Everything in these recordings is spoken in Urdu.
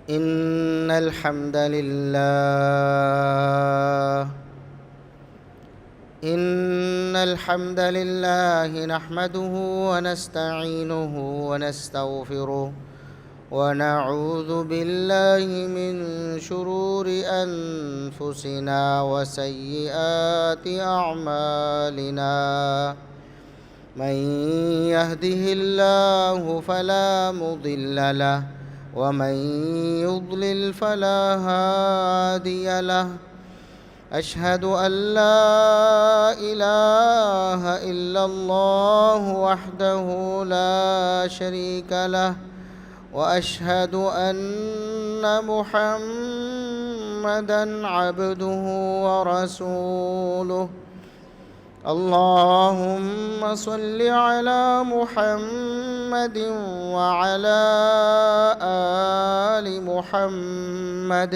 إن الحمد لله نحمده ونستعينه ونستغفره ونعوذ بالله من شرور أنفسنا وسيئات أعمالنا. من يهده الله فلا مضل له ومن يضلل فلا هادي له. أشهد أن لا إله إلا الله وحده لا شريك له وأشهد أن محمدًا عبده ورسوله. اللهم صل على محمد وعلى آل محمد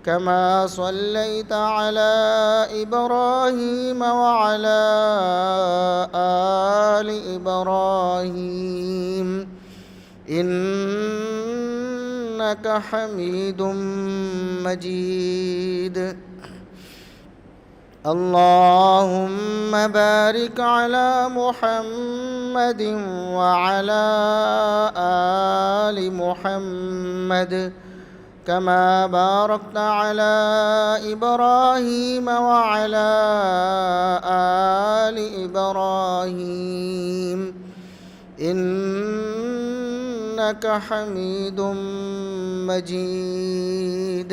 كما صليت على إبراهيم وعلى آل إبراهيم إنك حميد مجيد. اللهم بارك على محمد وعلى آل محمد كما باركت على إبراهيم وعلى آل إبراهيم إنك حميد مجيد.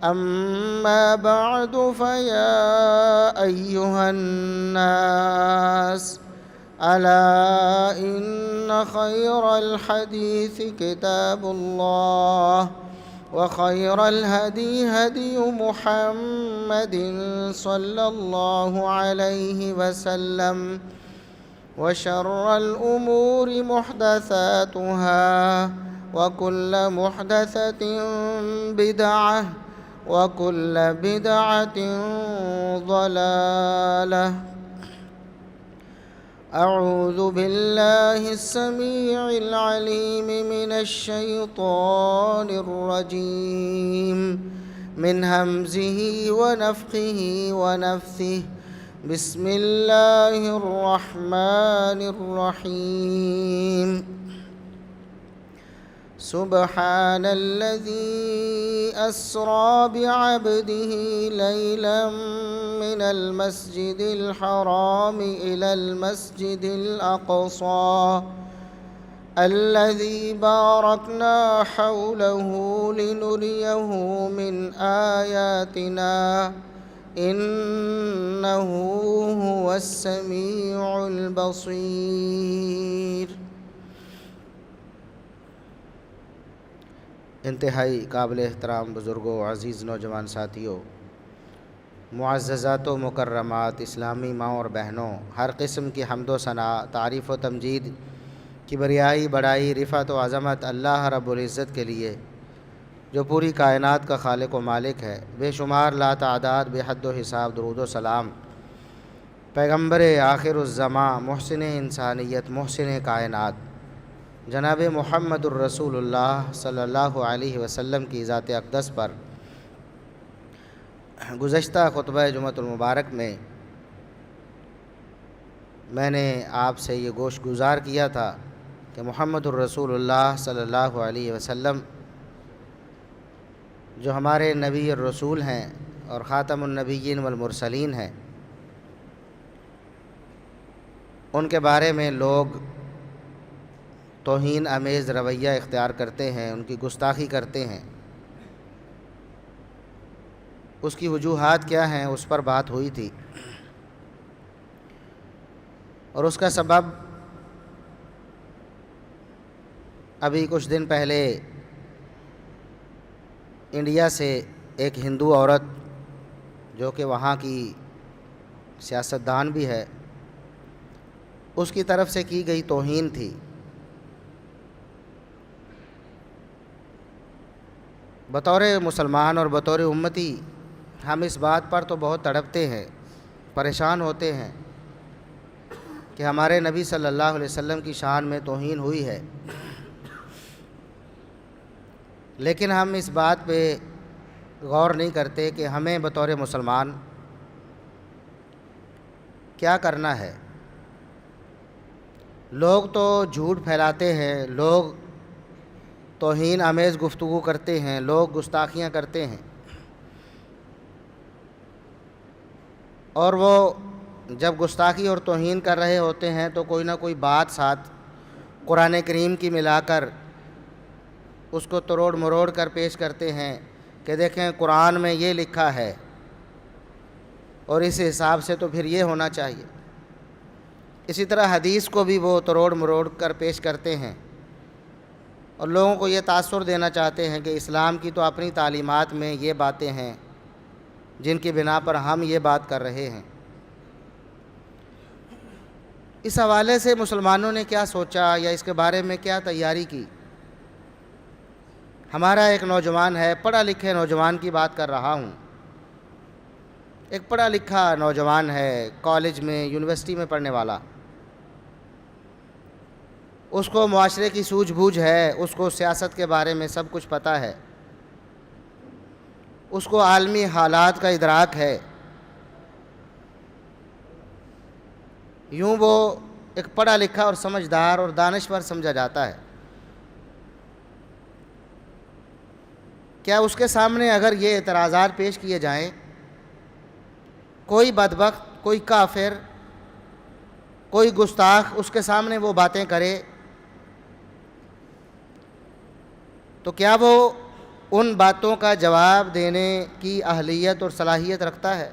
أما بعد فيا أيها الناس ألا إن خير الحديث كتاب الله وخير الهدي هدي محمد صلى الله عليه وسلم وشر الأمور محدثاتها وكل محدثة بدعة وكل بدعة ضلالة. أعوذ بالله السميع العليم من الشيطان الرجيم من همزه ونفخه ونفثه. بسم الله الرحمن الرحيم. سبحان الذي أسرى بعبده ليلا من المسجد الحرام إلى المسجد الأقصى الذي باركنا حوله لنريه من آياتنا إنه هو السميع البصير. انتہائی قابل احترام بزرگوں، عزیز نوجوان ساتھیوں، معززات و مکرمات، اسلامی ماں اور بہنوں، ہر قسم کی حمد و ثناء، تعریف و تمجید، کبریائی، بڑائی، رفعت و عظمت اللہ رب العزت کے لیے جو پوری کائنات کا خالق و مالک ہے. بے شمار لا تعداد بے حد و حساب درود و سلام پیغمبر آخر الزماں، محسن انسانیت، محسن کائنات، جناب محمد الرسول اللہ صلی اللہ علیہ وسلم کی ذات اقدس پر. گزشتہ خطبہ جمعۃ المبارک میں نے آپ سے یہ گوش گزار کیا تھا کہ محمد الرسول اللہ صلی اللہ علیہ وسلم جو ہمارے نبی الرسول ہیں اور خاتم النبیین والمرسلین ہیں، ان کے بارے میں لوگ توہین آمیز رویہ اختیار کرتے ہیں، ان کی گستاخی کرتے ہیں. اس کی وجوہات کیا ہیں اس پر بات ہوئی تھی، اور اس کا سبب ابھی کچھ دن پہلے انڈیا سے ایک ہندو عورت جو کہ وہاں کی سیاستدان بھی ہے، اس کی طرف سے کی گئی توہین تھی. بطور مسلمان اور بطور امتی ہم اس بات پر تو بہت تڑپتے ہیں، پریشان ہوتے ہیں کہ ہمارے نبی صلی اللہ علیہ وسلم کی شان میں توہین ہوئی ہے. لیکن ہم اس بات پہ غور نہیں کرتے کہ ہمیں بطور مسلمان کیا کرنا ہے۔ لوگ تو جھوٹ پھیلاتے ہیں، لوگ توہین آمیز گفتگو کرتے ہیں، لوگ گستاخیاں کرتے ہیں، اور وہ جب گستاخی اور توہین کر رہے ہوتے ہیں تو کوئی نہ کوئی بات ساتھ قرآن کریم کی ملا کر اس کو تروڑ مروڑ کر پیش کرتے ہیں کہ دیکھیں قرآن میں یہ لکھا ہے اور اس حساب سے تو پھر یہ ہونا چاہیے۔ اسی طرح حدیث کو بھی وہ تروڑ مروڑ کر پیش کرتے ہیں اور لوگوں کو یہ تاثر دینا چاہتے ہیں کہ اسلام کی تو اپنی تعلیمات میں یہ باتیں ہیں جن کی بنا پر ہم یہ بات کر رہے ہیں۔ اس حوالے سے مسلمانوں نے کیا سوچا یا اس کے بارے میں کیا تیاری کی؟ ہمارا ایک نوجوان ہے، پڑھا لکھے نوجوان کی بات کر رہا ہوں، ایک پڑھا لکھا نوجوان ہے، کالج میں یونیورسٹی میں پڑھنے والا، اس کو معاشرے کی سوجھ بوجھ ہے، اس کو سیاست کے بارے میں سب کچھ پتہ ہے، اس کو عالمی حالات کا ادراک ہے۔ یوں وہ ایک پڑھا لکھا اور سمجھدار اور دانشور سمجھا جاتا ہے۔ کیا اس کے سامنے اگر یہ اعتراضات پیش کیے جائیں، کوئی بدبخت، کوئی کافر، کوئی گستاخ اس کے سامنے وہ باتیں کرے تو کیا وہ ان باتوں کا جواب دینے کی اہلیت اور صلاحیت رکھتا ہے؟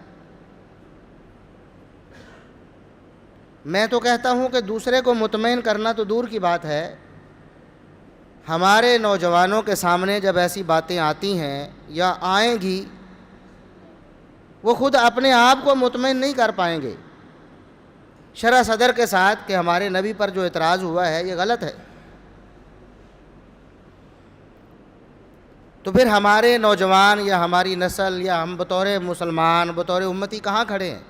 میں تو کہتا ہوں کہ دوسرے کو مطمئن کرنا تو دور کی بات ہے، ہمارے نوجوانوں کے سامنے جب ایسی باتیں آتی ہیں یا آئیں گی، وہ خود اپنے آپ کو مطمئن نہیں کر پائیں گے شرح صدر کے ساتھ کہ ہمارے نبی پر جو اعتراض ہوا ہے یہ غلط ہے۔ تو پھر ہمارے نوجوان یا ہماری نسل یا ہم بطور مسلمان، بطور امتی کہاں کھڑے ہیں؟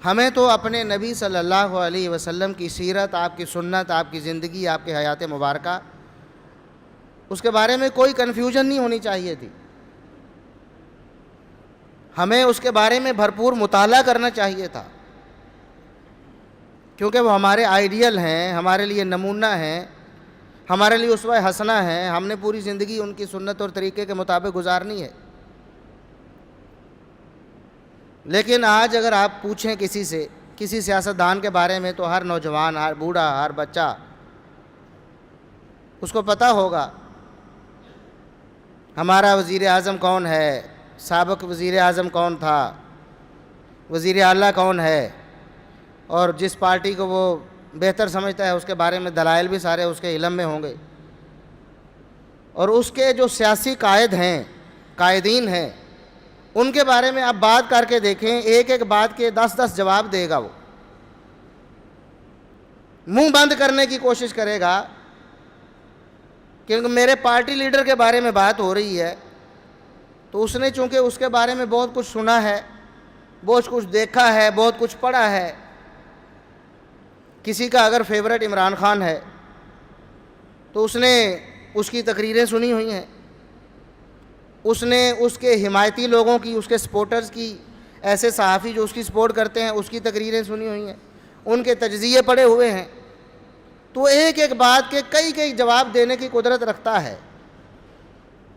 ہمیں تو اپنے نبی صلی اللہ علیہ وسلم کی سیرت، آپ کی سنت، آپ کی زندگی، آپ کی حیات مبارکہ، اس کے بارے میں کوئی کنفیوژن نہیں ہونی چاہیے تھی۔ ہمیں اس کے بارے میں بھرپور مطالعہ کرنا چاہیے تھا، کیونکہ وہ ہمارے آئیڈیل ہیں، ہمارے لیے نمونہ ہیں، ہمارے لیے اسوہ حسنہ ہیں، ہم نے پوری زندگی ان کی سنت اور طریقے کے مطابق گزارنی ہے۔ لیکن آج اگر آپ پوچھیں کسی سے، کسی سیاستدان کے بارے میں، تو ہر نوجوان، ہر بوڑھا، ہر بچہ اس کو پتہ ہوگا ہمارا وزیر اعظم کون ہے، سابق وزیر اعظم کون تھا، وزیر اعلیٰ کون ہے، اور جس پارٹی کو وہ بہتر سمجھتا ہے اس کے بارے میں دلائل بھی سارے اس کے علم میں ہوں گے۔ اور اس کے جو سیاسی قائد ہیں، قائدین ہیں، ان کے بارے میں آپ بات کر کے دیکھیں، ایک ایک بات کے 10 جواب دے گا، وہ منہ بند کرنے کی کوشش کرے گا، کیونکہ میرے پارٹی لیڈر کے بارے میں بات ہو رہی ہے تو اس نے چونکہ اس کے بارے میں بہت کچھ سنا ہے، بہت کچھ دیکھا ہے، بہت کچھ پڑھا ہے۔ کسی کا اگر فیورٹ عمران خان ہے تو اس نے اس کی تقریریں سنی ہوئی ہیں، اس نے اس کے حمایتی لوگوں کی، اس کے سپورٹرز کی، ایسے صحافی جو اس کی سپورٹ کرتے ہیں اس کی تقریریں سنی ہوئی ہیں، ان کے تجزیے پڑھے ہوئے ہیں، تو ایک ایک بات کے کئی جواب دینے کی قدرت رکھتا ہے۔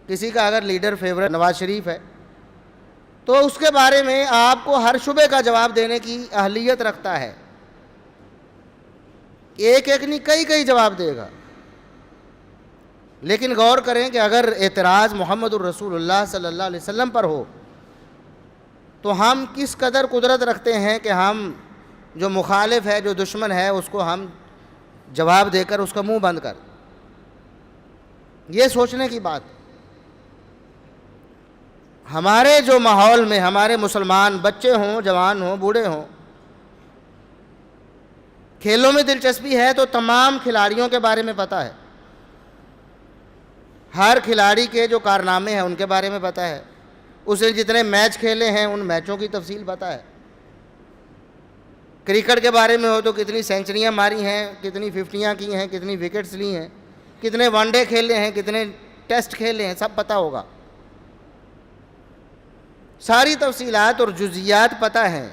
کسی کا اگر لیڈر فیورٹ نواز شریف ہے تو اس کے بارے میں آپ کو ہر شبے کا جواب دینے کی اہلیت رکھتا ہے، ایک ایک نہیں کئی جواب دے گا۔ لیکن غور کریں کہ اگر اعتراض محمد الرسول اللہ صلی اللہ علیہ وسلم پر ہو تو ہم کس قدر قدرت رکھتے ہیں کہ ہم جو مخالف ہے، جو دشمن ہے، اس کو ہم جواب دے کر اس کا منہ بند کر۔ یہ سوچنے کی بات۔ ہمارے جو ماحول میں ہمارے مسلمان بچے ہوں، جوان ہوں، بوڑھے ہوں، کھیلوں میں دلچسپی ہے تو تمام کھلاڑیوں کے بارے میں پتہ ہے، ہر کھلاڑی کے جو کارنامے ہیں ان کے بارے میں پتہ ہے، اس نے جتنے میچ کھیلے ہیں ان میچوں کی تفصیل پتہ ہے۔ کرکٹ کے بارے میں ہو تو کتنی سینچریاں ماری ہیں، کتنی 50 کی ہیں، کتنی وکٹس لی ہیں، کتنے ون ڈے کھیلے ہیں، کتنے ٹیسٹ کھیلے ہیں، سب پتہ ہوگا، ساری تفصیلات اور جزیات پتہ ہیں۔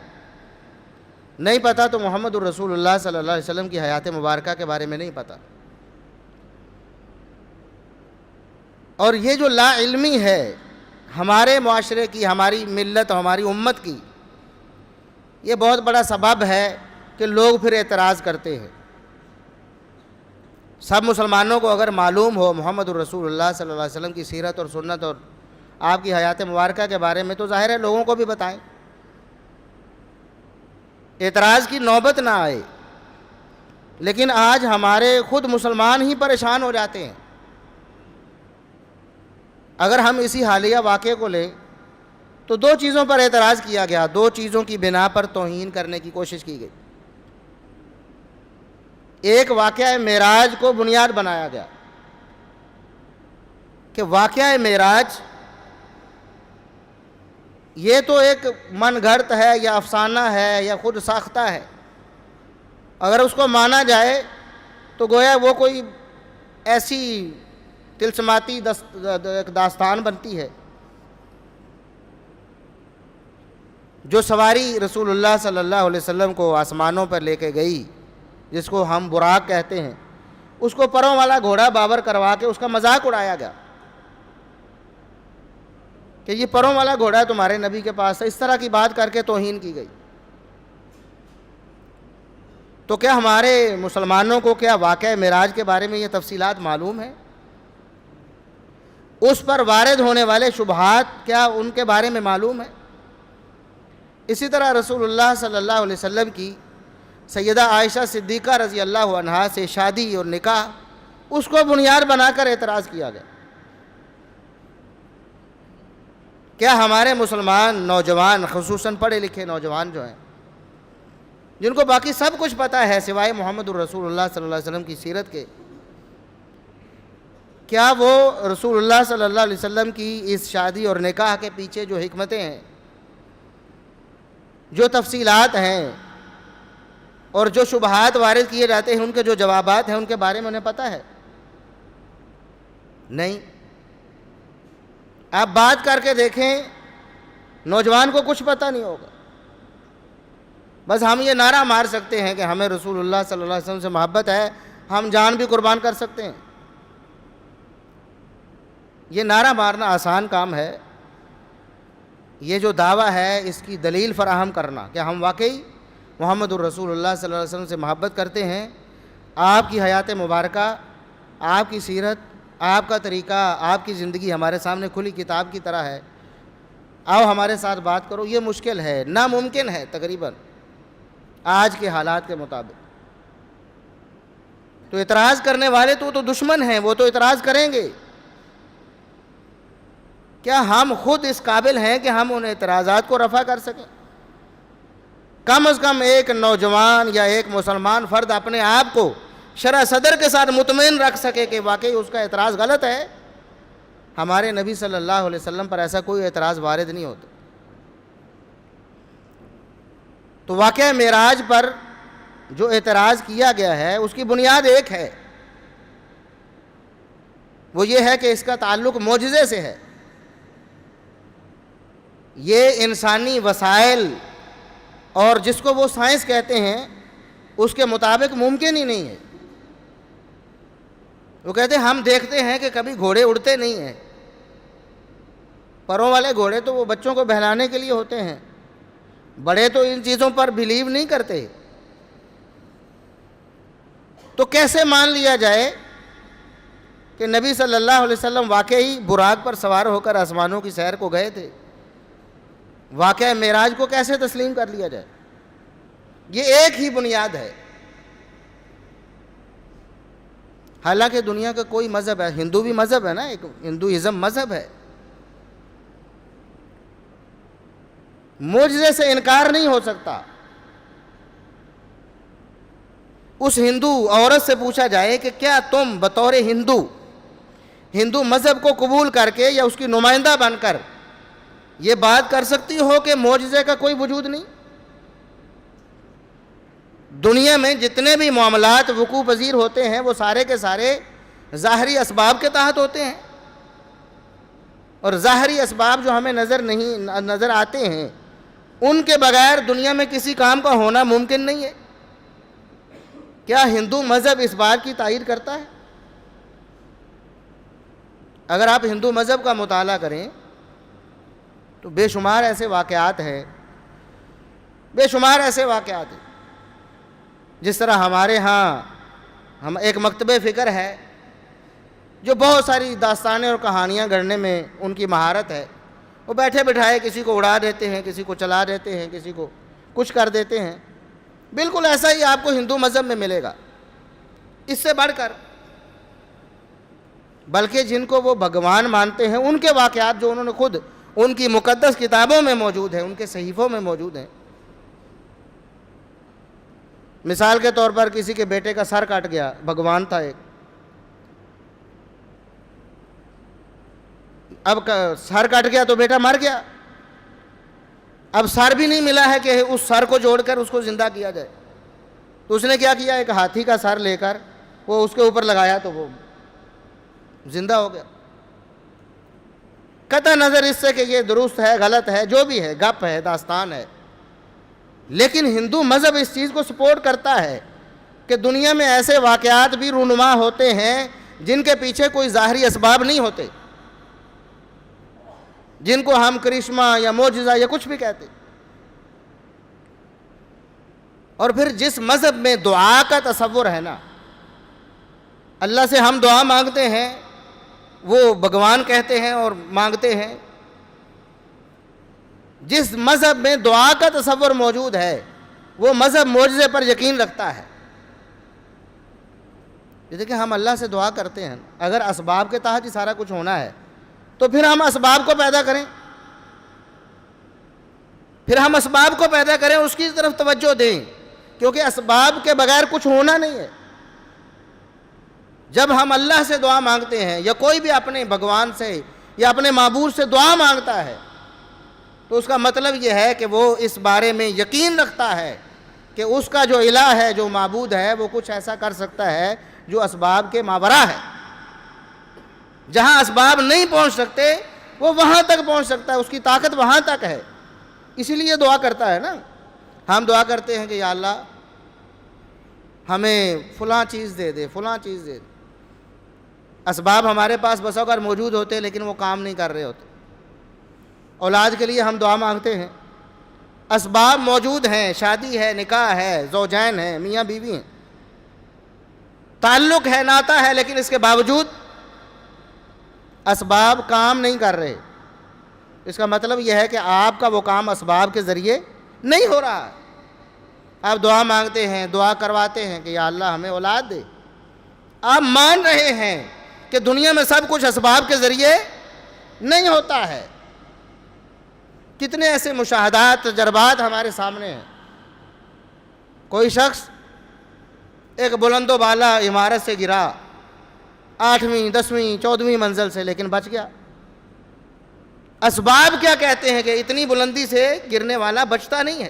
نہیں پتہ تو محمد الرسول اللہ صلی اللہ علیہ وسلم کی حیات مبارکہ کے بارے میں نہیں پتہ۔ اور یہ جو لا علمی ہے ہمارے معاشرے کی، ہماری ملت، ہماری امت کی، یہ بہت بڑا سبب ہے کہ لوگ پھر اعتراض کرتے ہیں۔ سب مسلمانوں کو اگر معلوم ہو محمد الرسول اللہ صلی اللہ علیہ وسلم کی سیرت اور سنت اور آپ کی حیات مبارکہ کے بارے میں، تو ظاہر ہے لوگوں کو بھی بتائیں، اعتراض کی نوبت نہ آئے۔ لیکن آج ہمارے خود مسلمان ہی پریشان ہو جاتے ہیں۔ اگر ہم اسی حالیہ واقعے کو لیں تو دو چیزوں پر اعتراض کیا گیا، دو چیزوں کی بنا پر توہین کرنے کی کوشش کی گئی۔ ایک واقعہ معراج کو بنیاد بنایا گیا کہ واقعہ معراج یہ تو ایک من گھڑت ہے یا افسانہ ہے یا خود ساختہ ہے، اگر اس کو مانا جائے تو گویا وہ کوئی ایسی طلسماتی ایک داستان بنتی ہے جو سواری رسول اللہ صلی اللہ علیہ وسلم کو آسمانوں پر لے کے گئی، جس کو ہم براق کہتے ہیں، اس کو پروں والا گھوڑا بابر کروا کے اس کا مذاق اڑایا گیا کہ یہ پروں والا گھوڑا تمہارے نبی کے پاس ہے، اس طرح کی بات کر کے توہین کی گئی۔ تو کیا ہمارے مسلمانوں کو کیا واقعہ معراج کے بارے میں یہ تفصیلات معلوم ہیں؟ اس پر وارد ہونے والے شبہات کیا ان کے بارے میں معلوم ہے؟ اسی طرح رسول اللہ صلی اللہ علیہ وسلم کی سیدہ عائشہ صدیقہ رضی اللہ عنہا سے شادی اور نکاح، اس کو بنیاد بنا کر اعتراض کیا گیا۔ کیا ہمارے مسلمان نوجوان، خصوصاً پڑھے لکھے نوجوان جو ہیں، جن کو باقی سب کچھ پتہ ہے سوائے محمد الرسول اللہ صلی اللہ علیہ وسلم کی سیرت کے، کیا وہ رسول اللہ صلی اللہ علیہ وسلم کی اس شادی اور نکاح کے پیچھے جو حکمتیں ہیں، جو تفصیلات ہیں اور جو شبہات وارد کیے جاتے ہیں، ان کے جو جوابات ہیں، ان کے بارے میں انہیں پتہ ہے؟ نہیں۔ آپ بات کر کے دیکھیں، نوجوان کو کچھ پتہ نہیں ہوگا۔ بس ہم یہ نعرہ مار سکتے ہیں کہ ہمیں رسول اللہ صلی اللہ علیہ وسلم سے محبت ہے، ہم جان بھی قربان کر سکتے ہیں۔ یہ نعرہ مارنا آسان کام ہے، یہ جو دعویٰ ہے اس کی دلیل فراہم کرنا کہ ہم واقعی محمد الرسول اللہ صلی اللہ علیہ وسلم سے محبت کرتے ہیں، آپ کی حیات مبارکہ، آپ کی سیرت، آپ کا طریقہ، آپ کی زندگی ہمارے سامنے کھلی کتاب کی طرح ہے، آؤ ہمارے ساتھ بات کرو، یہ مشکل ہے، ناممکن ہے تقریباً آج کے حالات کے مطابق۔ تو اعتراض کرنے والے تو دشمن ہیں، وہ تو اعتراض کریں گے۔ کیا ہم خود اس قابل ہیں کہ ہم ان اعتراضات کو رفع کر سکیں؟ کم از کم ایک نوجوان یا ایک مسلمان فرد اپنے آپ کو شرح صدر کے ساتھ مطمئن رکھ سکے کہ واقعی اس کا اعتراض غلط ہے۔ ہمارے نبی صلی اللہ علیہ وسلم پر ایسا کوئی اعتراض وارد نہیں ہوتا۔ تو واقعہ معراج پر جو اعتراض کیا گیا ہے اس کی بنیاد ایک ہے، وہ یہ ہے کہ اس کا تعلق معجزے سے ہے۔ یہ انسانی وسائل اور جس کو وہ سائنس کہتے ہیں اس کے مطابق ممکن ہی نہیں ہے۔ وہ کہتے ہیں ہم دیکھتے ہیں کہ کبھی گھوڑے اڑتے نہیں ہیں، پروں والے گھوڑے تو وہ بچوں کو بہلانے کے لیے ہوتے ہیں، بڑے تو ان چیزوں پر بلیو نہیں کرتے۔ تو کیسے مان لیا جائے کہ نبی صلی اللہ علیہ وسلم واقعی براق پر سوار ہو کر آسمانوں کی سیر کو گئے تھے؟ واقعہ معراج کو کیسے تسلیم کر لیا جائے؟ یہ ایک ہی بنیاد ہے۔ حالانکہ دنیا کا کوئی مذہب ہے، ہندو بھی مذہب ہے نا، ایک ہندوازم مذہب ہے، معجزے سے انکار نہیں ہو سکتا۔ اس ہندو عورت سے پوچھا جائے کہ کیا تم بطور ہندو مذہب کو قبول کر کے یا اس کی نمائندہ بن کر یہ بات کر سکتی ہو کہ معجزے کا کوئی وجود نہیں؟ دنیا میں جتنے بھی معاملات وقوع پذیر ہوتے ہیں وہ سارے کے سارے ظاہری اسباب کے تحت ہوتے ہیں، اور ظاہری اسباب جو ہمیں نظر آتے ہیں ان کے بغیر دنیا میں کسی کام کا ہونا ممکن نہیں ہے۔ کیا ہندو مذہب اس بات کی تائید کرتا ہے؟ اگر آپ ہندو مذہب کا مطالعہ کریں تو بے شمار ایسے واقعات ہیں، جس طرح ہمارے ہاں ایک مکتبہ فکر ہے جو بہت ساری داستانیں اور کہانیاں گڑھنے میں ان کی مہارت ہے۔ وہ بیٹھے بٹھائے کسی کو اڑا دیتے ہیں، کسی کو چلا دیتے ہیں، کسی کو کچھ کر دیتے ہیں۔ بالکل ایسا ہی آپ کو ہندو مذہب میں ملے گا، اس سے بڑھ کر، بلکہ جن کو وہ بھگوان مانتے ہیں ان کے واقعات جو انہوں نے خود ان کی مقدس کتابوں میں موجود ہیں، ان کے صحیفوں میں موجود ہیں۔ مثال کے طور پر کسی کے بیٹے کا سر کٹ گیا، بھگوان تھا ایک، اب سر کٹ گیا تو بیٹا مر گیا، اب سر بھی نہیں ملا ہے کہ اس سر کو جوڑ کر اس کو زندہ کیا جائے، تو اس نے کیا کیا، ایک ہاتھی کا سر لے کر وہ اس کے اوپر لگایا تو وہ زندہ ہو گیا۔ قطع نظر اس سے کہ یہ درست ہے غلط ہے، جو بھی ہے، گپ ہے، داستان ہے، لیکن ہندو مذہب اس چیز کو سپورٹ کرتا ہے کہ دنیا میں ایسے واقعات بھی رونما ہوتے ہیں جن کے پیچھے کوئی ظاہری اسباب نہیں ہوتے، جن کو ہم کرشمہ یا معجزہ یا کچھ بھی کہتے۔ اور پھر جس مذہب میں دعا کا تصور ہے نا، اللہ سے ہم دعا مانگتے ہیں، وہ بھگوان کہتے ہیں اور مانگتے ہیں، جس مذہب میں دعا کا تصور موجود ہے وہ مذہب معجزے پر یقین رکھتا ہے۔ یہ دیکھیں، ہم اللہ سے دعا کرتے ہیں، اگر اسباب کے تحت ہی سارا کچھ ہونا ہے تو پھر ہم اسباب کو پیدا کریں، اس کی طرف توجہ دیں، کیونکہ اسباب کے بغیر کچھ ہونا نہیں ہے۔ جب ہم اللہ سے دعا مانگتے ہیں یا کوئی بھی اپنے بھگوان سے یا اپنے معبود سے دعا مانگتا ہے تو اس کا مطلب یہ ہے کہ وہ اس بارے میں یقین رکھتا ہے کہ اس کا جو الہ ہے، جو معبود ہے، وہ کچھ ایسا کر سکتا ہے جو اسباب کے ماوراء ہے۔ جہاں اسباب نہیں پہنچ سکتے وہ وہاں تک پہنچ سکتا ہے، اس کی طاقت وہاں تک ہے، اسی لیے دعا کرتا ہے نا۔ ہم دعا کرتے ہیں کہ یا اللہ ہمیں فلاں چیز دے دے، فلاں چیز دے دے۔ اسباب ہمارے پاس بسا اوقات موجود ہوتے لیکن وہ کام نہیں کر رہے ہوتے۔ اولاد کے لیے ہم دعا مانگتے ہیں، اسباب موجود ہیں، شادی ہے، نکاح ہے، زوجین ہیں، میاں بیوی ہیں، تعلق ہے، ناتا ہے، لیکن اس کے باوجود اسباب کام نہیں کر رہے۔ اس کا مطلب یہ ہے کہ آپ کا وہ کام اسباب کے ذریعے نہیں ہو رہا۔ آپ دعا مانگتے ہیں، دعا کرواتے ہیں کہ یا اللہ ہمیں اولاد دے، آپ مان رہے ہیں کہ دنیا میں سب کچھ اسباب کے ذریعے نہیں ہوتا ہے۔ کتنے ایسے مشاہدات، تجربات ہمارے سامنے ہیں۔ کوئی شخص ایک بلند و بالا عمارت سے گرا، 8ویں 10ویں 14ویں منزل سے، لیکن بچ گیا۔ اسباب کیا کہتے ہیں کہ اتنی بلندی سے گرنے والا بچتا نہیں ہے،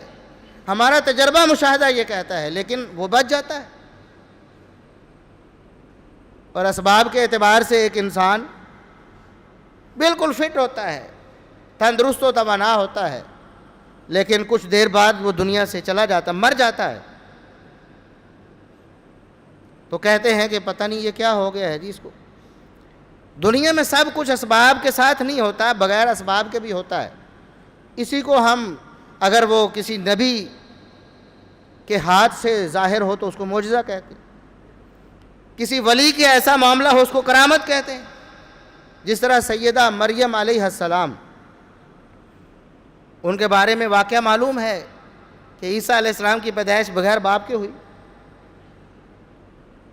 ہمارا تجربہ مشاہدہ یہ کہتا ہے، لیکن وہ بچ جاتا ہے۔ اور اسباب کے اعتبار سے ایک انسان بالکل فٹ ہوتا ہے، تندرست و توانا ہوتا ہے، لیکن کچھ دیر بعد وہ دنیا سے چلا جاتا، مر جاتا ہے۔ تو کہتے ہیں کہ پتہ نہیں یہ کیا ہو گیا ہے جی اس کو۔ دنیا میں سب کچھ اسباب کے ساتھ نہیں ہوتا، بغیر اسباب کے بھی ہوتا ہے۔ اسی کو ہم اگر وہ کسی نبی کے ہاتھ سے ظاہر ہو تو اس کو معجزہ کہتے ہیں، کسی ولی کے ایسا معاملہ ہو اس کو کرامت کہتے ہیں۔ جس طرح سیدہ مریم علیہ السلام، ان کے بارے میں واقعہ معلوم ہے کہ عیسیٰ علیہ السلام کی پیدائش بغیر باپ کے ہوئی،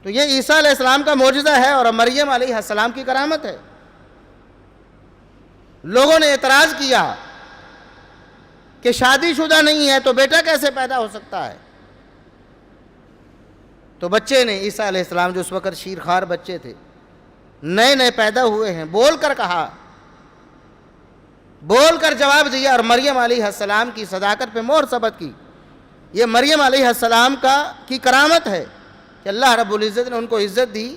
تو یہ عیسیٰ علیہ السلام کا معجزہ ہے اور مریم علیہ السلام کی کرامت ہے۔ لوگوں نے اعتراض کیا کہ شادی شدہ نہیں ہے تو بیٹا کیسے پیدا ہو سکتا ہے؟ تو بچے نے، عیسیٰ علیہ السلام جو اس وقت شیرخوار بچے تھے، نئے نئے پیدا ہوئے ہیں، بول کر کہا، بول کر جواب دیا، اور مریم علیہ السلام کی صداقت پہ مہر ثبت کی۔ یہ مریم علیہ السلام کی کرامت ہے کہ اللہ رب العزت نے ان کو عزت دی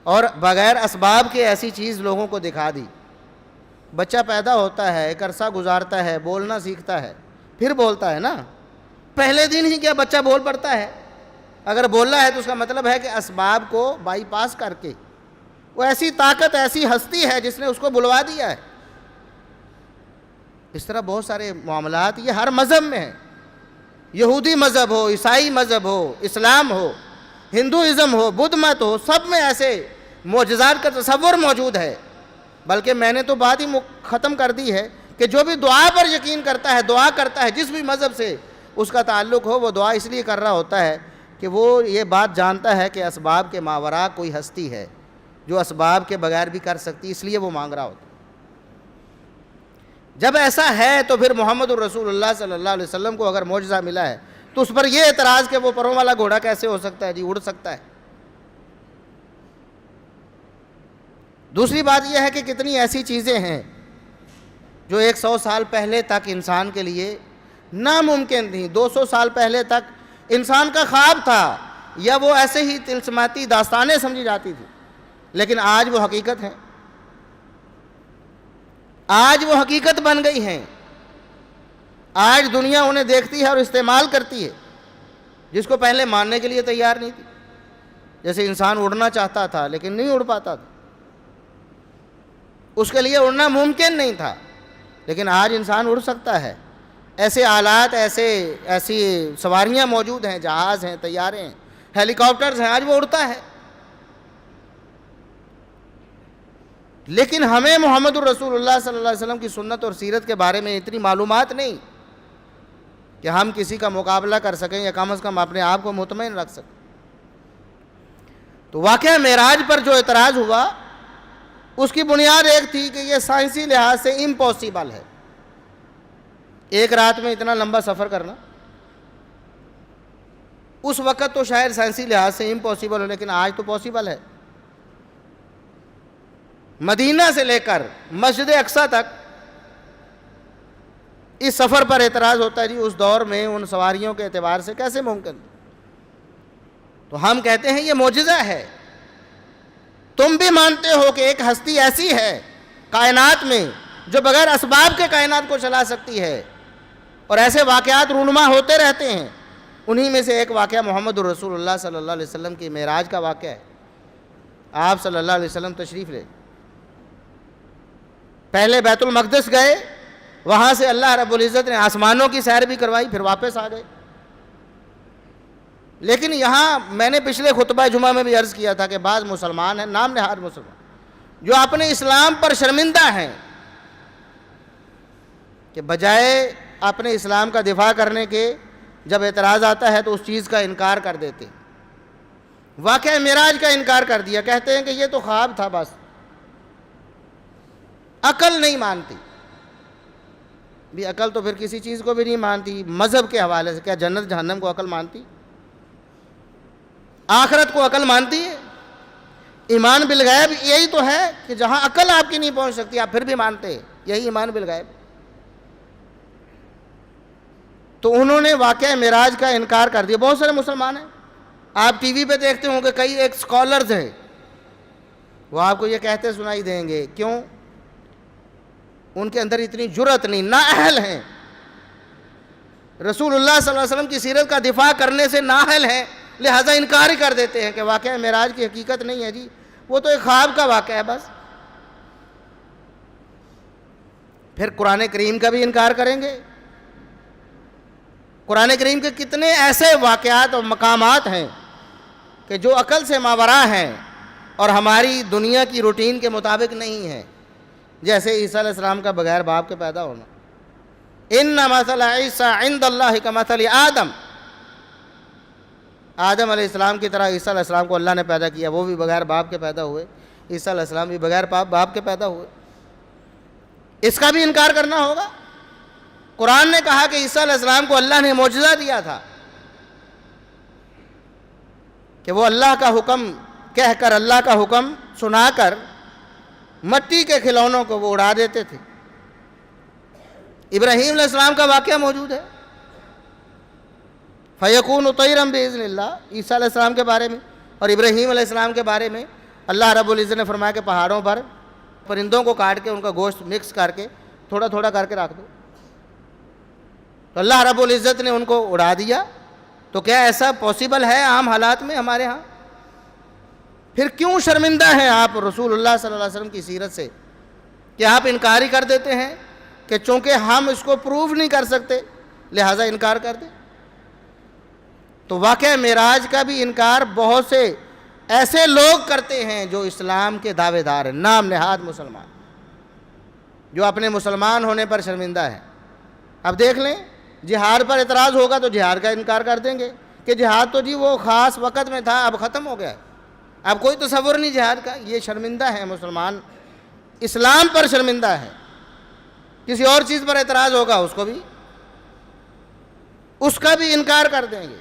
اور بغیر اسباب کے ایسی چیز لوگوں کو دکھا دی۔ بچہ پیدا ہوتا ہے، ایک عرصہ گزارتا ہے، بولنا سیکھتا ہے، پھر بولتا ہے نا، پہلے دن ہی کیا بچہ بول پڑتا ہے؟ اگر بول رہا ہے تو اس کا مطلب ہے کہ اسباب کو بائی پاس کر کے وہ ایسی طاقت، ایسی ہستی ہے جس نے اس کو بلوا دیا ہے۔ اس طرح بہت سارے معاملات یہ ہر مذہب میں ہیں، یہودی مذہب ہو، عیسائی مذہب ہو، اسلام ہو، ہندوازم ہو، بدھ مت ہو، سب میں ایسے معجزات کا تصور موجود ہے۔ بلکہ میں نے تو بات ہی ختم کر دی ہے کہ جو بھی دعا پر یقین کرتا ہے، دعا کرتا ہے، جس بھی مذہب سے اس کا تعلق ہو، وہ دعا اس لیے کر رہا ہوتا ہے کہ وہ یہ بات جانتا ہے کہ اسباب کے ماوراء کوئی ہستی ہے جو اسباب کے بغیر بھی کر سکتی، اس لیے وہ مانگ رہا ہوتا ہے۔ جب ایسا ہے تو پھر محمد الرسول اللہ صلی اللہ علیہ وسلم کو اگر معجزہ ملا ہے تو اس پر یہ اعتراض کہ وہ پروں والا گھوڑا کیسے ہو سکتا ہے جی، اڑ سکتا ہے۔ دوسری بات یہ ہے کہ کتنی ایسی چیزیں ہیں جو 100 سال پہلے تک انسان کے لیے ناممکن تھیں، 200 سال پہلے تک انسان کا خواب تھا یا وہ ایسے ہی طلسماتی داستانیں سمجھی جاتی تھی، لیکن آج وہ حقیقت ہیں، آج وہ حقیقت بن گئی ہیں۔ آج دنیا انہیں دیکھتی ہے اور استعمال کرتی ہے، جس کو پہلے ماننے کے لیے تیار نہیں تھی۔ جیسے انسان اڑنا چاہتا تھا لیکن نہیں اڑ پاتا تھا، اس کے لیے اڑنا ممکن نہیں تھا، لیکن آج انسان اڑ سکتا ہے۔ ایسے آلات، ایسی سواریاں موجود ہیں، جہاز ہیں، طیارے ہیں، ہیلی کاپٹرز ہیں، آج وہ اڑتا ہے۔ لیکن ہمیں محمد الرسول اللہ صلی اللہ علیہ وسلم کی سنت اور سیرت کے بارے میں اتنی معلومات نہیں کہ ہم کسی کا مقابلہ کر سکیں یا کم از کم اپنے آپ کو مطمئن رکھ سکیں۔ تو واقعہ معراج پر جو اعتراض ہوا اس کی بنیاد ایک تھی کہ یہ سائنسی لحاظ سے امپاسبل ہے، ایک رات میں اتنا لمبا سفر کرنا۔ اس وقت تو شاید سائنسی لحاظ سے امپاسبل ہو، لیکن آج تو پاسبل ہے۔ مدینہ سے لے کر مسجد اقصیٰ تک اس سفر پر اعتراض ہوتا ہے جی، اس دور میں ان سواریوں کے اعتبار سے کیسے ممکن؟ تو ہم کہتے ہیں یہ معجزہ ہے۔ تم بھی مانتے ہو کہ ایک ہستی ایسی ہے کائنات میں جو بغیر اسباب کے کائنات کو چلا سکتی ہے، اور ایسے واقعات رونما ہوتے رہتے ہیں۔ انہی میں سے ایک واقعہ محمد الرسول اللہ صلی اللہ علیہ وسلم کی معراج کا واقعہ ہے۔ آپ صلی اللہ علیہ وسلم تشریف لے، پہلے بیت المقدس گئے، وہاں سے اللہ رب العزت نے آسمانوں کی سیر بھی کروائی، پھر واپس آ گئے۔ لیکن یہاں میں نے پچھلے خطبہ جمعہ میں بھی عرض کیا تھا کہ بعض مسلمان ہیں، نام نہاد مسلمان، جو اپنے اسلام پر شرمندہ ہیں کہ بجائے اپنے اسلام کا دفاع کرنے کے جب اعتراض آتا ہے تو اس چیز کا انکار کر دیتے۔ واقعہ معراج کا انکار کر دیا، کہتے ہیں کہ یہ تو خواب تھا، بس عقل نہیں مانتی۔ بھی عقل تو پھر کسی چیز کو بھی نہیں مانتی، مذہب کے حوالے سے کیا جنت جہنم کو عقل مانتی؟ آخرت کو عقل مانتی ہے؟ ایمان بالغیب یہی تو ہے کہ جہاں عقل آپ کی نہیں پہنچ سکتی آپ پھر بھی مانتے ہیں، یہی ایمان بالغیب۔ تو انہوں نے واقعہ معراج کا انکار کر دیا۔ بہت سارے مسلمان ہیں، آپ ٹی وی پہ دیکھتے ہوں کہ کئی ایک اسکالرز ہیں، وہ آپ کو یہ کہتے سنائی دیں گے، کیوں؟ ان کے اندر اتنی جرأت نہیں، نااہل ہیں، رسول اللہ صلی اللہ علیہ وسلم کی سیرت کا دفاع کرنے سے نااہل ہیں، لہذا انکار ہی کر دیتے ہیں کہ واقعہ معراج کی حقیقت نہیں ہے جی، وہ تو ایک خواب کا واقعہ ہے بس۔ پھر قرآن کریم کا بھی انکار کریں گے۔ قرآن کریم کے کتنے ایسے واقعات اور مقامات ہیں کہ جو عقل سے ماوراء ہیں اور ہماری دنیا کی روٹین کے مطابق نہیں ہیں، جیسے عیسیٰ علیہ السلام کا بغیر باپ کے پیدا ہونا۔ ان مثل عیسیٰ عند اللہ کمثل آدم، آدم علیہ السلام کی طرح عیسیٰ علیہ السلام کو اللہ نے پیدا کیا، وہ بھی بغیر باپ کے پیدا ہوئے، عیسیٰ علیہ السلام بھی بغیر باپ کے پیدا ہوئے۔ اس کا بھی انکار کرنا ہوگا۔ قرآن نے کہا کہ عیسیٰ علیہ السلام کو اللہ نے معجزہ دیا تھا کہ وہ اللہ کا حکم کہہ کر، اللہ کا حکم سنا کر مٹی کے کھلونوں کو وہ اڑا دیتے تھے۔ ابراہیم علیہ السلام کا واقعہ موجود ہے، فَيَكُونُ طَيْرًا بِإِذْنِ اللَّهِ، عیسیٰ علیہ السلام کے بارے میں اور ابراہیم علیہ السلام کے بارے میں اللہ رب العزت نے فرمایا کہ پہاڑوں پر پرندوں کو کاٹ کے ان کا گوشت مکس کر کے تھوڑا تھوڑا کر کے رکھ دو، تو اللہ رب العزت نے ان کو اڑا دیا۔ تو کیا ایسا پاسبل ہے عام حالات میں ہمارے ہاں؟ پھر کیوں شرمندہ ہیں آپ رسول اللہ صلی اللہ علیہ وسلم کی سیرت سے کہ آپ انکار ہی کر دیتے ہیں کہ چونکہ ہم اس کو پروف نہیں کر سکتے لہٰذا انکار کر دیں؟ تو واقعہ معراج کا بھی انکار بہت سے ایسے لوگ کرتے ہیں جو اسلام کے دعوے دار ہیں، نام نہاد مسلمان، جو اپنے مسلمان ہونے پر شرمندہ ہیں۔ اب دیکھ لیں، جہاد پر اعتراض ہوگا تو جہاد کا انکار کر دیں گے کہ جہاد تو جی وہ خاص وقت میں تھا، اب ختم ہو گیا ہے، اب کوئی تصور نہیں جہاد کا۔ یہ شرمندہ ہے مسلمان، اسلام پر شرمندہ ہے۔ کسی اور چیز پر اعتراض ہوگا اس کا بھی انکار کر دیں گے۔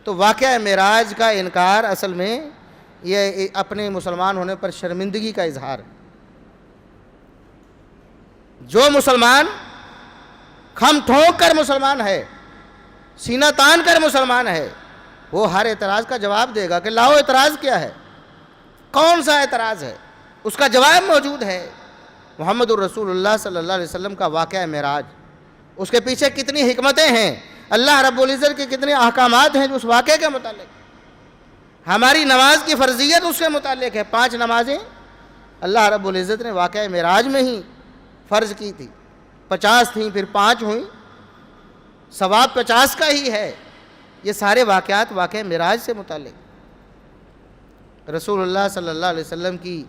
تو واقعہ معراج کا انکار اصل میں یہ اپنے مسلمان ہونے پر شرمندگی کا اظہار ہے۔ جو مسلمان کھم ٹھونک کر مسلمان ہے، سینہ تان کر مسلمان ہے، وہ ہر اعتراض کا جواب دے گا کہ لاؤ اعتراض کیا ہے، کون سا اعتراض ہے، اس کا جواب موجود ہے۔ محمد الرسول اللہ صلی اللہ علیہ وسلم کا واقعہ معراج، اس کے پیچھے کتنی حکمتیں ہیں، اللہ رب العزت کے کتنے احکامات ہیں جو اس واقعے کے متعلق۔ ہماری نماز کی فرضیت اس کے متعلق ہے، 5 نمازیں اللہ رب العزت نے واقعہ معراج میں ہی فرض کی تھی، 50 تھیں پھر 5 ہوئیں، ثواب 50 کا ہی ہے۔ یہ سارے واقعات واقعہ معراج سے متعلق۔ رسول اللہ صلی اللہ علیہ وسلم کی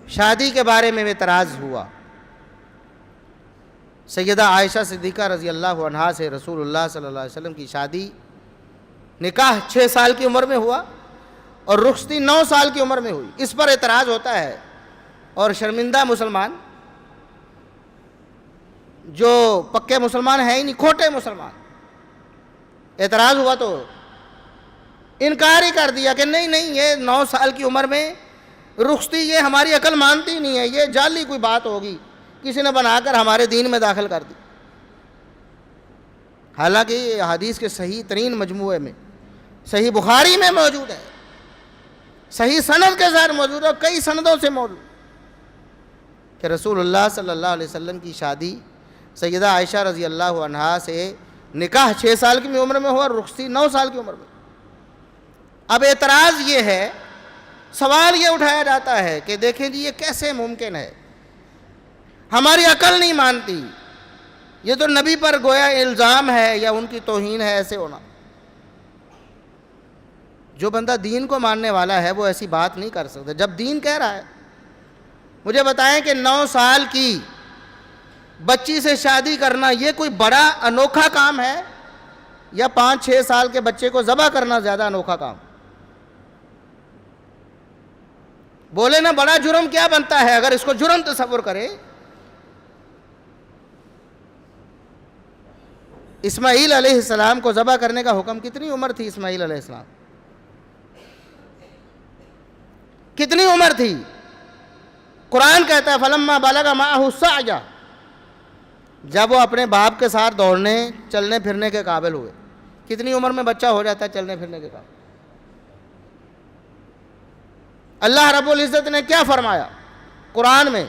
شادی کے بارے میں اعتراض ہوا۔ سیدہ عائشہ صدیقہ رضی اللہ عنہا سے رسول اللہ صلی اللہ علیہ وسلم کی شادی، نکاح 6 سال کی عمر میں ہوا اور رخصتی 9 سال کی عمر میں ہوئی، اس پر اعتراض ہوتا ہے۔ اور شرمندہ مسلمان جو پکے مسلمان ہیں ہی نہیں، کھوٹے مسلمان، اعتراض ہوا تو انکار ہی کر دیا کہ نہیں یہ 9 سال کی عمر میں رخصتی یہ ہماری عقل مانتی نہیں ہے، یہ جعلی کوئی بات ہوگی، کسی نے بنا کر ہمارے دین میں داخل کر دی۔ حالانکہ یہ حدیث کے صحیح ترین مجموعے میں صحیح بخاری میں موجود ہے، صحیح سند کے ساتھ موجود ہے، کئی سندوں سے موجود کہ رسول اللہ صلی اللہ علیہ وسلم کی شادی سیدہ عائشہ رضی اللہ عنہا سے نکاح 6 سال کی عمر میں ہوا اور رخصتی 9 سال کی عمر میں۔ اب اعتراض یہ ہے، سوال یہ اٹھایا جاتا ہے کہ دیکھیں جی یہ کیسے ممکن ہے، ہماری عقل نہیں مانتی، یہ تو نبی پر گویا الزام ہے یا ان کی توہین ہے ایسے ہونا۔ جو بندہ دین کو ماننے والا ہے وہ ایسی بات نہیں کر سکتا۔ جب دین کہہ رہا ہے، مجھے بتائیں کہ 9 سال کی بچی سے شادی کرنا یہ کوئی بڑا انوکھا کام ہے یا 5-6 سال کے بچے کو ذبح کرنا زیادہ انوکھا کام؟ بولے نا بڑا جرم کیا بنتا ہے اگر اس کو جرم تصور کرے۔ اسماعیل علیہ السلام کو ذبح کرنے کا حکم، کتنی عمر تھی اسماعیل علیہ السلام؟ کتنی عمر تھی؟ قرآن کہتا ہے فَلَمَّا بَلَغَ مَعَهُ السَّعْيَ، جب وہ اپنے باپ کے ساتھ دوڑنے چلنے پھرنے کے قابل ہوئے۔ کتنی عمر میں بچہ ہو جاتا ہے چلنے پھرنے کے قابل؟ اللہ رب العزت نے کیا فرمایا قرآن میں؟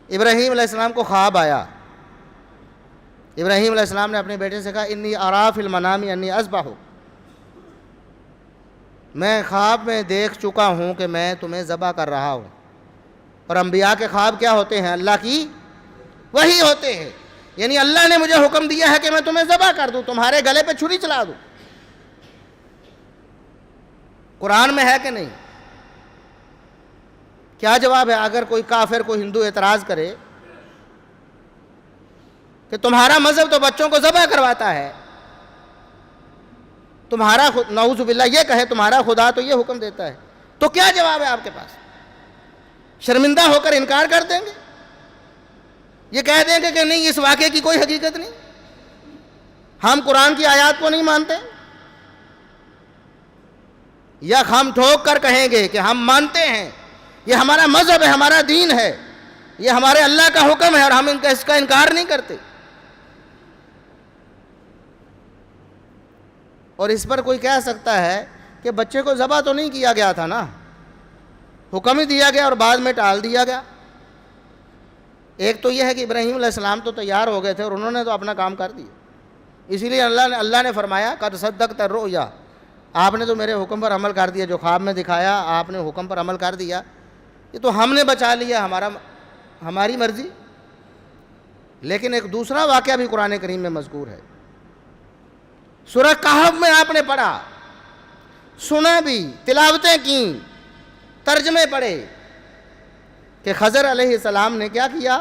ابراہیم علیہ السلام کو خواب آیا، ابراہیم علیہ السلام نے اپنے بیٹے سے کہا انی اری فی المنام انی اذبحک، میں خواب میں دیکھ چکا ہوں کہ میں تمہیں ذبح کر رہا ہوں۔ اور انبیاء کے خواب کیا ہوتے ہیں؟ اللہ کی وحی ہوتے ہیں، یعنی اللہ نے مجھے حکم دیا ہے کہ میں تمہیں ذبح کر دوں، تمہارے گلے پہ چھری چلا دوں۔ قرآن میں ہے کہ نہیں؟ کیا جواب ہے اگر کوئی کافر کوئی ہندو اعتراض کرے کہ تمہارا مذہب تو بچوں کو ذبح کرواتا ہے، تمہارا نعوذ باللہ یہ کہے تمہارا خدا تو یہ حکم دیتا ہے، تو کیا جواب ہے آپ کے پاس؟ شرمندہ ہو کر انکار کر دیں گے؟ یہ کہہ دیں گے کہ نہیں اس واقعے کی کوئی حقیقت نہیں، ہم قرآن کی آیات کو نہیں مانتے؟ یا ہم ٹھوک کر کہیں گے کہ ہم مانتے ہیں، یہ ہمارا مذہب ہے، ہمارا دین ہے، یہ ہمارے اللہ کا حکم ہے اور ہم اس کا انکار نہیں کرتے؟ اور اس پر کوئی کہہ سکتا ہے کہ بچے کو ذبح تو نہیں کیا گیا تھا نا، حکم ہی دیا گیا اور بعد میں ٹال دیا گیا۔ ایک تو یہ ہے کہ ابراہیم علیہ السلام تو تیار ہو گئے تھے اور انہوں نے تو اپنا کام کر دیا، اسی لیے اللہ نے فرمایا قد صدقت الرؤیا، آپ نے تو میرے حکم پر عمل کر دیا، جو خواب میں دکھایا آپ نے حکم پر عمل کر دیا، یہ تو ہم نے بچا لیا، ہماری مرضی۔ لیکن ایک دوسرا واقعہ بھی قرآن کریم میں مذکور ہے، سورہ کہف میں آپ نے پڑھا، سنا بھی، تلاوتیں کیں، ترجمے پڑھے کہ خضر علیہ السلام نے کیا کیا،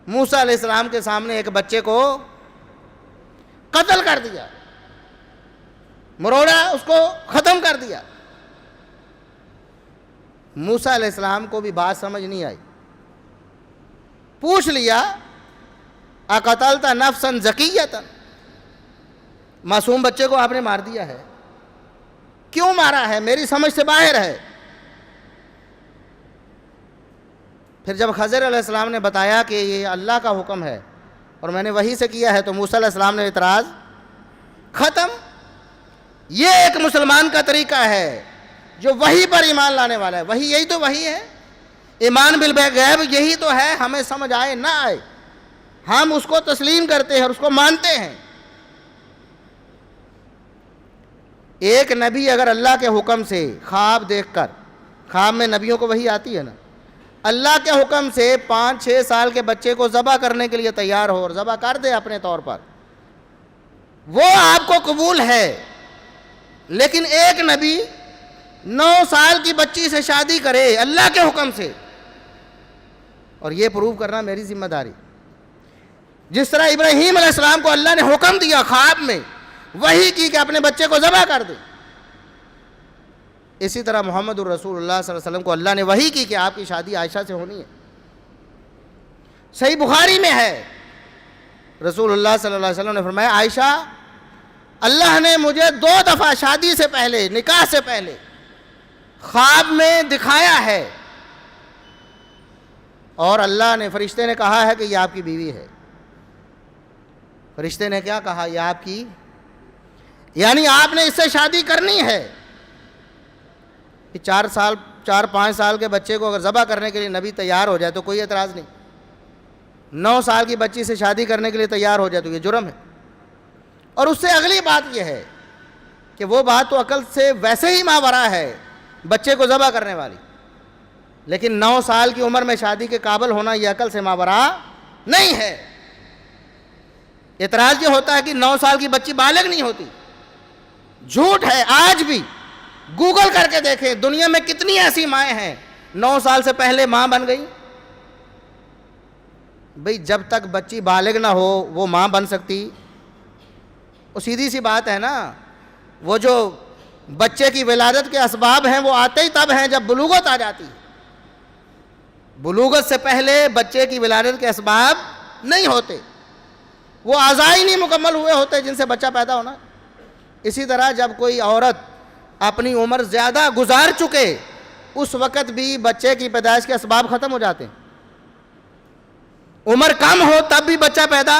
موسیٰ علیہ السلام کے سامنے ایک بچے کو قتل کر دیا، مروڑا، اس کو ختم کر دیا۔ موسیٰ علیہ السلام کو بھی بات سمجھ نہیں آئی، پوچھ لیا اقتلت نفسا زکیۃ، معصوم بچے کو آپ نے مار دیا ہے، کیوں مارا ہے، میری سمجھ سے باہر ہے۔ پھر جب خضر علیہ السلام نے بتایا کہ یہ اللہ کا حکم ہے اور میں نے وحی سے کیا ہے، تو موسیٰ علیہ السلام نے اعتراض ختم۔ یہ ایک مسلمان کا طریقہ ہے جو وحی پر ایمان لانے والا ہے، وحی یہی تو وحی ہے، ایمان بالغیب یہی تو ہے، ہمیں سمجھ آئے نہ آئے ہم اس کو تسلیم کرتے ہیں اور اس کو مانتے ہیں۔ ایک نبی اگر اللہ کے حکم سے خواب دیکھ کر، خواب میں نبیوں کو وحی آتی ہے نا، اللہ کے حکم سے 5-6 سال کے بچے کو ذبح کرنے کے لیے تیار ہو اور ذبح کر دے اپنے طور پر، وہ آپ کو قبول ہے۔ لیکن ایک نبی 9 سال کی بچی سے شادی کرے اللہ کے حکم سے، اور یہ پروو کرنا میری ذمہ داری، جس طرح ابراہیم علیہ السلام کو اللہ نے حکم دیا خواب میں، وحی کی کہ اپنے بچے کو ذبح کر دے، اسی طرح محمد الرسول اللہ صلی اللہ علیہ وسلم کو اللہ نے وحی کی کہ آپ کی شادی عائشہ سے ہونی ہے۔ صحیح بخاری میں ہے، رسول اللہ صلی اللہ علیہ وسلم نے فرمایا عائشہ، اللہ نے مجھے 2 دفعہ شادی سے پہلے، نکاح سے پہلے خواب میں دکھایا ہے، اور اللہ نے، فرشتے نے کہا ہے کہ یہ آپ کی بیوی ہے۔ فرشتے نے کیا کہا؟ یہ آپ کی، یعنی آپ نے اس سے شادی کرنی ہے۔ 4-5 سال کے بچے کو اگر ذبح کرنے کے لیے نبی تیار ہو جائے تو کوئی اعتراض نہیں، 9 سال کی بچی سے شادی کرنے کے لیے تیار ہو جائے تو یہ جرم ہے۔ اور اس سے اگلی بات یہ ہے کہ وہ بات تو عقل سے ویسے ہی ماورا ہے بچے کو ذبح کرنے والی، لیکن 9 سال کی عمر میں شادی کے قابل ہونا یہ عقل سے ماورا نہیں ہے۔ اعتراض یہ ہوتا ہے کہ 9 سال کی بچی بالغ نہیں ہوتی، جھوٹ ہے۔ آج بھی گوگل کر کے دیکھیں، دنیا میں کتنی ایسی مائیں ہیں 9 سال سے پہلے ماں بن گئی۔ بھئی جب تک بچی بالغ نہ ہو وہ ماں بن سکتی؟ وہ سیدھی سی بات ہے نا، وہ جو بچے کی ولادت کے اسباب ہیں وہ آتے ہی تب ہیں جب بلوغت آ جاتی ہے، بلوغت سے پہلے بچے کی ولادت کے اسباب نہیں ہوتے، وہ اعضاء ہی نہیں مکمل ہوئے ہوتے جن سے بچہ پیدا ہونا۔ اسی طرح جب کوئی عورت اپنی عمر زیادہ گزار چکے اس وقت بھی بچے کی پیدائش کے اسباب ختم ہو جاتے ہیں، عمر کم ہو تب بھی بچہ پیدا،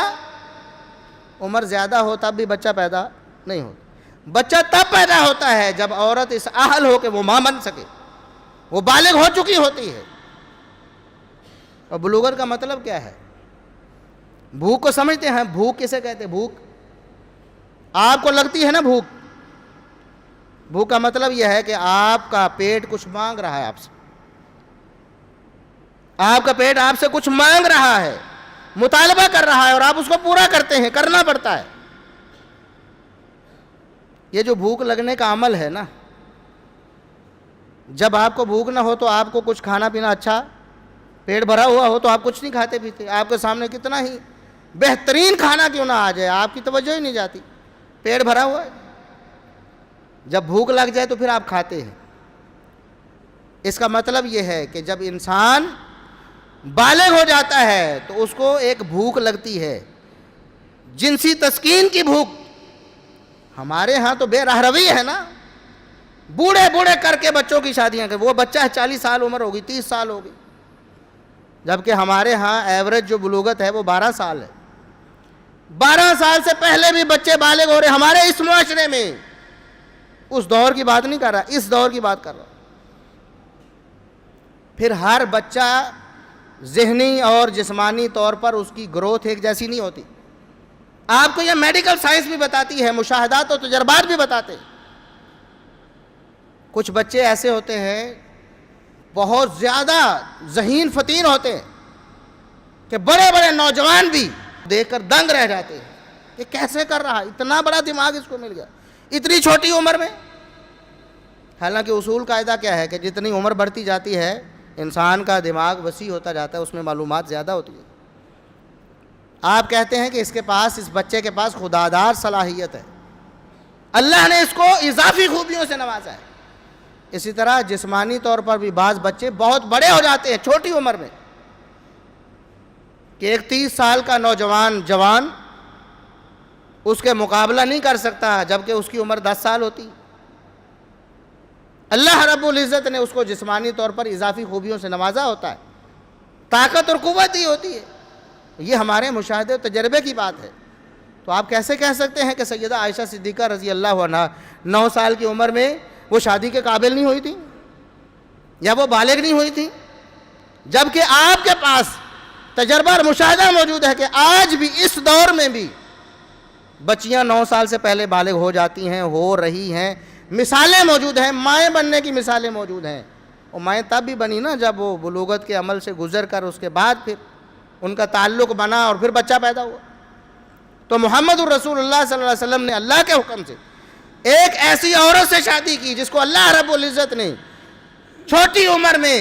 عمر زیادہ ہو تب بھی بچہ پیدا نہیں ہوتا۔ بچہ تب پیدا ہوتا ہے جب عورت اس اہل ہو کہ وہ ماں بن سکے، وہ بالغ ہو چکی ہوتی ہے۔ اور بلوغت کا مطلب کیا ہے؟ بھوک کو سمجھتے ہیں؟ بھوک کسے کہتے ہیں؟ بھوک آپ کو لگتی ہے نا بھوک، بھوک کا مطلب یہ ہے کہ آپ کا پیٹ کچھ مانگ رہا ہے آپ سے، آپ کا پیٹ آپ سے کچھ مانگ رہا ہے، مطالبہ کر رہا ہے اور آپ اس کو پورا کرتے ہیں، کرنا پڑتا ہے۔ یہ جو بھوک لگنے کا عمل ہے نا، جب آپ کو بھوک نہ ہو تو آپ کو کچھ کھانا پینا اچھا، پیٹ بھرا ہوا ہو تو آپ کچھ نہیں کھاتے پیتے، آپ کے سامنے کتنا ہی بہترین کھانا کیوں نہ آ جائے آپ کی توجہ ہی نہیں جاتی، پیٹ بھرا ہوا ہے۔ جب بھوک لگ جائے تو پھر آپ کھاتے ہیں۔ اس کا مطلب یہ ہے کہ جب انسان بالغ ہو جاتا ہے تو اس کو ایک بھوک لگتی ہے، جنسی تسکین کی بھوک۔ ہمارے ہاں تو بے راہ روی ہے نا، بوڑھے بوڑھے کر کے بچوں کی شادیاں کر، وہ بچہ 40 سال عمر ہوگی، 30 سال ہوگی، جبکہ ہمارے ہاں ایوریج جو بلوغت ہے وہ 12 سال ہے۔ 12 سال سے پہلے بھی بچے بالغ ہو رہے ہمارے اس معاشرے میں۔ اس دور کی بات نہیں کر رہا، اس دور کی بات کر رہا. پھر ہر بچہ ذہنی اور جسمانی طور پر اس کی گروتھ ایک جیسی نہیں ہوتی. آپ کو یہ میڈیکل سائنس بھی بتاتی ہے، مشاہدات و تجربات بھی بتاتے ہیں. کچھ بچے ایسے ہوتے ہیں بہت زیادہ ذہین فطین ہوتے ہیں کہ بڑے بڑے نوجوان بھی دیکھ کر دنگ رہ جاتے ہیں. یہ کیسے کر رہا، اتنا بڑا دماغ اس کو مل گیا اتنی چھوٹی عمر میں. حالانکہ اصول قاعدہ کیا ہے کہ جتنی عمر بڑھتی جاتی ہے انسان کا دماغ وسیع ہوتا جاتا ہے، اس میں معلومات زیادہ ہوتی ہے. آپ کہتے ہیں کہ اس بچے کے پاس خدادار صلاحیت ہے، اللہ نے اس کو اضافی خوبیوں سے نوازا ہے. اسی طرح جسمانی طور پر بھی بعض بچے بہت بڑے ہو جاتے ہیں چھوٹی عمر میں، کہ ایک 30 سال کا نوجوان جوان اس کے مقابلہ نہیں کر سکتا جبکہ اس کی عمر 10 سال ہوتی. اللہ رب العزت نے اس کو جسمانی طور پر اضافی خوبیوں سے نوازا ہوتا ہے، طاقت اور قوت دی ہوتی ہے. یہ ہمارے مشاہدے و تجربے کی بات ہے. تو آپ کیسے کہہ سکتے ہیں کہ سیدہ عائشہ صدیقہ رضی اللہ عنہا 9 سال کی عمر میں وہ شادی کے قابل نہیں ہوئی تھی یا وہ بالغ نہیں ہوئی تھی، جبکہ آپ کے پاس تجربہ اور مشاہدہ موجود ہے کہ آج بھی اس دور میں بھی بچیاں 9 سال سے پہلے بالغ ہو جاتی ہیں، ہو رہی ہیں. مثالیں موجود ہیں، مائیں بننے کی مثالیں موجود ہیں. اور مائیں تب بھی بنی نا جب وہ بلوغت کے عمل سے گزر کر اس کے بعد پھر ان کا تعلق بنا اور پھر بچہ پیدا ہوا. تو محمد الرسول اللہ صلی اللہ علیہ وسلم نے اللہ کے حکم سے ایک ایسی عورت سے شادی کی جس کو اللہ رب العزت نے چھوٹی عمر میں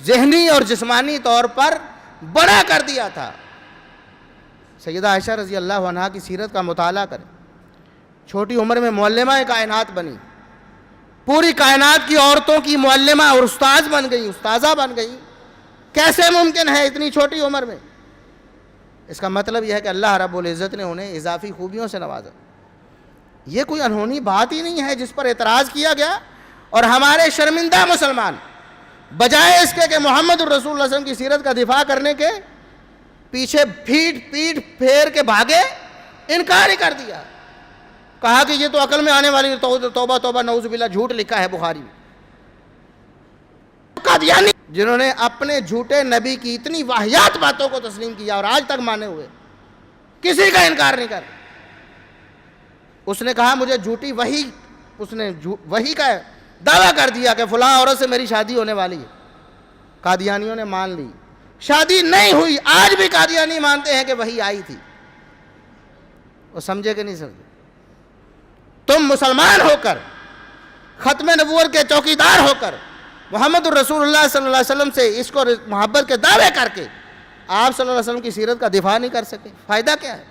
ذہنی اور جسمانی طور پر بڑا کر دیا تھا. سیدہ عائشہ رضی اللہ عنہا کی سیرت کا مطالعہ کریں. چھوٹی عمر میں معلمہ کائنات بنی، پوری کائنات کی عورتوں کی معلمہ اور استاذ بن گئی، استاذہ بن گئی. کیسے ممکن ہے اتنی چھوٹی عمر میں؟ اس کا مطلب یہ ہے کہ اللہ رب العزت نے انہیں اضافی خوبیوں سے نوازا. یہ کوئی انہونی بات ہی نہیں ہے جس پر اعتراض کیا گیا. اور ہمارے شرمندہ مسلمان بجائے اس کے کہ محمد الرسول اللہ علیہ وسلم کی سیرت کا دفاع کرنے کے پیچھے پیٹ پھیر کے بھاگے، انکار ہی کر دیا. کہا کہ یہ تو عقل میں آنے والی، توبہ توبہ نعوذ باللہ، جھوٹ لکھا ہے بخاری میں. قادیانی جنہوں نے اپنے جھوٹے نبی کی اتنی واہیات باتوں کو تسلیم کیا اور آج تک مانے ہوئے، کسی کا انکار نہیں کر. اس نے کہا مجھے جھوٹی وحی، اس نے وحی کا دعویٰ کر دیا کہ فلاں عورت سے میری شادی ہونے والی ہے. قادیانیوں نے مان لی، شادی نہیں ہوئی. آج بھی قادیانی مانتے ہیں کہ وحی آئی تھی. وہ سمجھے کہ نہیں سمجھے؟ تم مسلمان ہو کر، ختم نبوت کے چوکیدار ہو کر، محمد الرسول اللہ صلی اللہ علیہ وسلم سے اس کو محبت کے دعوے کر کے آپ صلی اللہ علیہ وسلم کی سیرت کا دفاع نہیں کر سکے. فائدہ کیا ہے؟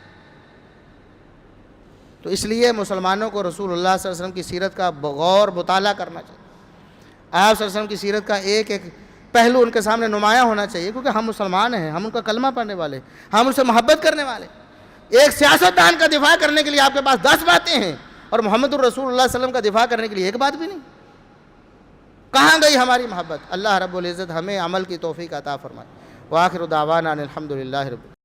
تو اس لیے مسلمانوں کو رسول اللہ صلی اللہ علیہ وسلم کی سیرت کا بغور مطالعہ کرنا چاہیے. آپ صلی اللہ علیہ وسلم کی سیرت کا ایک ایک پہلو ان کے سامنے نمایاں ہونا چاہیے، کیونکہ ہم مسلمان ہیں، ہم ان کا کلمہ پڑھنے والے، ہم ان سے محبت کرنے والے. ایک سیاستدان کا دفاع کرنے کے لیے آپ کے پاس 10 باتیں ہیں اور محمد الرسول اللہ صلی اللہ علیہ وسلم کا دفاع کرنے کے لیے ایک بات بھی نہیں. کہاں گئی ہماری محبت؟ اللہ رب العزت ہمیں عمل کی توفیق عطا فرمائے. وآخر دعوانا ان الحمد للہ رب